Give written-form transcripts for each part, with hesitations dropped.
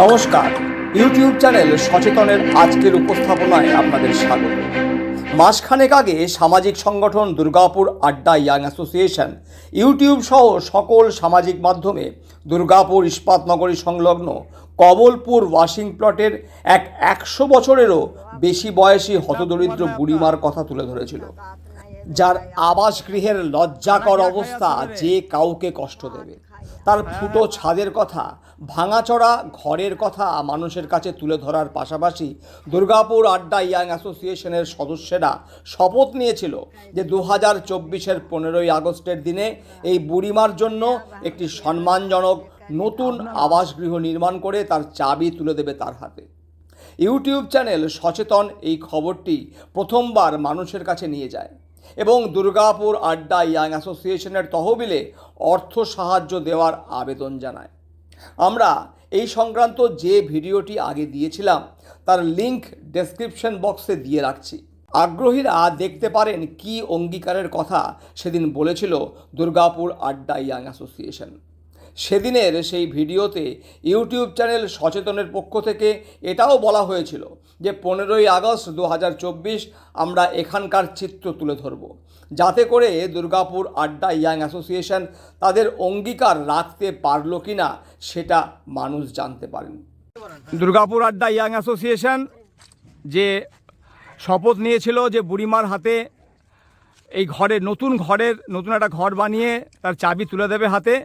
নমস্কার, YouTube channel সচেতনের আজকের উপস্থাপনায় আপনাদের স্বাগত। মাসখানেক আগে সামাজিক সংগঠন দুর্গাপুর আড্ডা ইয়াং অ্যাসোসিয়েশন ইউটিউব সহ সকল সামাজিক মাধ্যমে দুর্গাপুর ইস্পাতনগরী সংলগ্ন কমলপুর ওয়াশিং প্লটের এক 100 বছরেরও বেশি বয়সী হতদরিদ্র বুড়িমার কথা তুলে ধরেছিল, যার আবাসগৃহের লজ্জাকর অবস্থা যে কাউকে কষ্ট দেবে। তার ফুটো ছাদের কথা, ভাঙাচড়া ঘরের কথা মানুষের কাছে তুলে ধরার পাশাপাশি দুর্গাপুর আড্ডা ইয়াং অ্যাসোসিয়েশনের সদস্যরা শপথ নিয়েছিল যে 2024-এর 15ই আগস্টের দিনে এই বুড়িমার জন্য একটি সম্মানজনক নতুন আবাসগৃহ নির্মাণ করে তার চাবি তুলে দেবে তার হাতে। ইউটিউব চ্যানেল সচেতন এই খবরটি প্রথমবার মানুষের কাছে নিয়ে যায় এবং দুর্গাপুর আড্ডা ইয়াং অ্যাসোসিয়েশনের তহবিলে অর্থ সাহায্য দেওয়ার আবেদন জানায়। আমরা এই সংক্রান্ত যে ভিডিওটি আগে দিয়েছিলাম তার লিংক ডেসক্রিপশন বক্সে দিয়ে রাখছি। আগ্রহীরা দেখতে পারেন কি অঙ্গীকারের কথা সেদিন বলেছিল দুর্গাপুর আড্ডা ইয়াং অ্যাসোসিয়েশন। সেদিনের সেই ভিডিওতে ইউটিউব চ্যানেল সচেতনের পক্ষ থেকে এটাও বলা হয়েছিল যে 15ই আগস্ট 2024 আমরা এখানকার চিত্র তুলে ধরব, যাতে করে দুর্গাপুর আড্ডা ইয়াং অ্যাসোসিয়েশন তাদের অঙ্গীকার রাখতে পারলো কি না সেটা মানুষ জানতে পারেন। দুর্গাপুর আড্ডা ইয়াং অ্যাসোসিয়েশন যে শপথ নিয়েছিল যে বুড়িমার হাতে এই নতুন একটা ঘর বানিয়ে তার চাবি তুলে দেবে হাতে,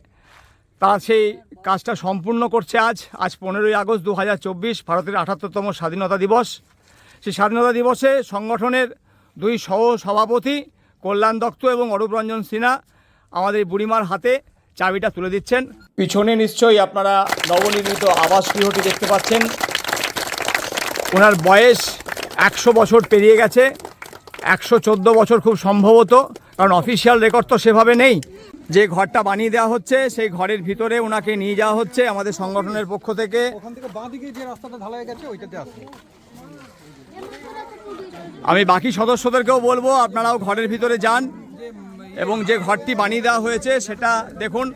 তা সেই কাজটা সম্পূর্ণ করছে আজ 15ই আগস্ট 2024 ভারতের 78তম স্বাধীনতা দিবস। সেই স্বাধীনতা দিবসে সংগঠনের দুই সহ সভাপতি কল্যাণ দত্ত এবং অরূপ রঞ্জন সিনহা আমাদের বুড়িমার হাতে চাবিটা তুলে দিচ্ছেন। পিছনে নিশ্চয়ই আপনারা নবনির্মিত আবাসগৃহটি দেখতে পাচ্ছেন। ওনার বয়স 100 বছর পেরিয়ে গেছে, 114 বছর খুব সম্ভবত, কারণ অফিসিয়াল রেকর্ড তো সেভাবে নেই। যে ঘরটা বানিয়ে দেওয়া হচ্ছে সেই ঘরের ভিতরে ওনাকে নিয়ে যাওয়া হচ্ছে আমাদের সংগঠনের পক্ষ থেকে। ওখান থেকে বাঁ দিকে যে রাস্তাটা ঢালাই গেছে ওইটাতে আসুন। আমি বাকি সদস্যদেরকেও বলবো আপনারাও ঘরের ভিতরে যান এবং যে ঘরটি বানিয়ে দেওয়া হয়েছে সেটা দেখুন।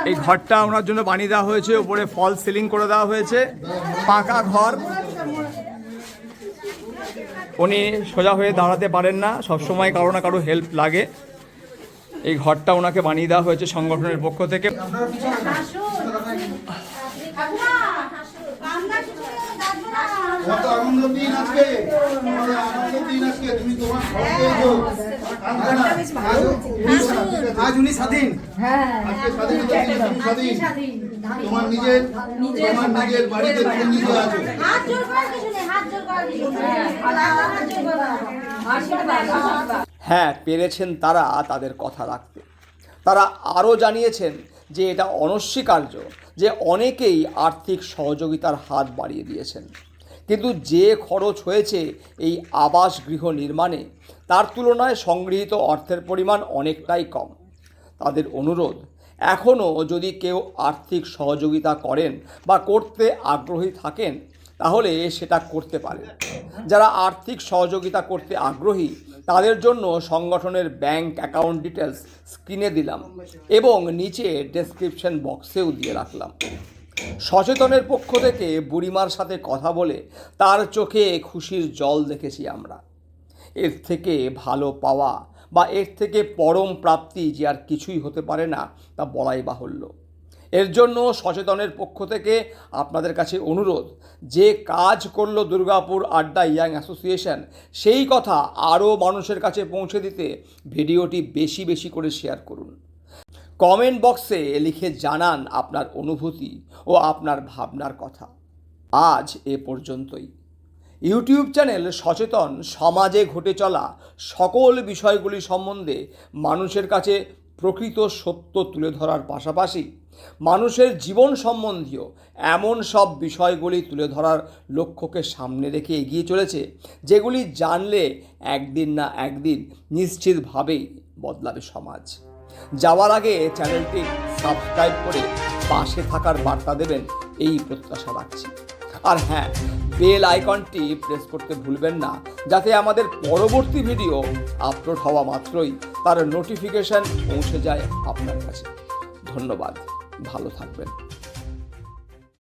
এই ঘরটা ওনার জন্য বানিয়ে দেওয়া হয়েছে, উপরে ফল সিলিং করে দেওয়া হয়েছে, পাকা ঘর। উনি সোজা হয়ে দাঁড়াতে পারেন না, সবসময় কারো না কারো হেল্প লাগে। এই ঘরটা ওনাকে বানিয়ে দেওয়া হয়েছে সংগঠনের পক্ষ থেকে। আজ উনি স্বাধীন, তোমার নিজের বাড়িতে তুমি নিজে আছো। হ্যাঁ, পেরেছেন তারা তাদের কথা রাখতে। তারা আরও জানিয়েছেন যে এটা অনস্বীকার্য যে অনেকেই আর্থিক সহযোগিতার হাত বাড়িয়ে দিয়েছেন, কিন্তু যে খরচ হয়েছে এই আবাসগৃহ নির্মাণে তার তুলনায় সংগৃহীত অর্থের পরিমাণ অনেকটাই কম। তাদের অনুরোধ, এখনও যদি কেউ আর্থিক সহযোগিতা করেন বা করতে আগ্রহী থাকেন তাহলে সেটা করতে পারেন। যারা আর্থিক সহযোগিতা করতে আগ্রহী তাদের জন্য সংগঠনের ব্যাংক অ্যাকাউন্ট ডিটেলস স্ক্রিনে দিলাম এবং নিচে ডেসক্রিপশন বক্সেও দিয়ে রাখলাম। সচেতনের পক্ষ থেকে বুড়িমার সাথে কথা বলে তার চোখে খুশির জল দেখেছি আমরা। এর থেকে ভালো পাওয়া বা এর থেকে পরম প্রাপ্তি যে আর কিছুই হতে পারে না তা বলাই বাহুল্য। এর জন্য সচেতনের পক্ষ থেকে আপনাদের কাছে অনুরোধ, যে কাজ করলো দুর্গাপুর আড্ডা ইয়াং অ্যাসোসিয়েশন সেই কথা আরও মানুষের কাছে পৌঁছে দিতে ভিডিওটি বেশি বেশি করে শেয়ার করুন। কমেন্ট বক্সে লিখে জানান আপনার অনুভূতি ও আপনার ভাবনার কথা। আজ এ পর্যন্তই। ইউটিউব চ্যানেল সচেতন সমাজে ঘটে চলা সকল বিষয়গুলি সম্বন্ধে মানুষের কাছে প্রকৃত সত্য তুলে ধরার পাশাপাশি মানুষের জীবন সম্বন্ধীয় এমন সব বিষয়গুলি তুলে ধরার লক্ষ্যকে সামনে রেখে এগিয়ে চলেছে, যেগুলি জানলে একদিন না একদিন নিশ্চিতভাবেই বদলাবে সমাজ। যাওয়ার আগে চ্যানেলটি সাবস্ক্রাইব করে পাশে থাকার বার্তা দেবেন এই প্রত্যাশা রাখছি। আর হ্যাঁ, বেল আইকনটি প্রেস করতে ভুলবেন না, যাতে আমাদের পরবর্তী ভিডিও আপলোড হওয়া মাত্রই তার নোটিফিকেশন পৌঁছে যায় আপনার কাছে। ধন্যবাদ, ভালো থাকবেন।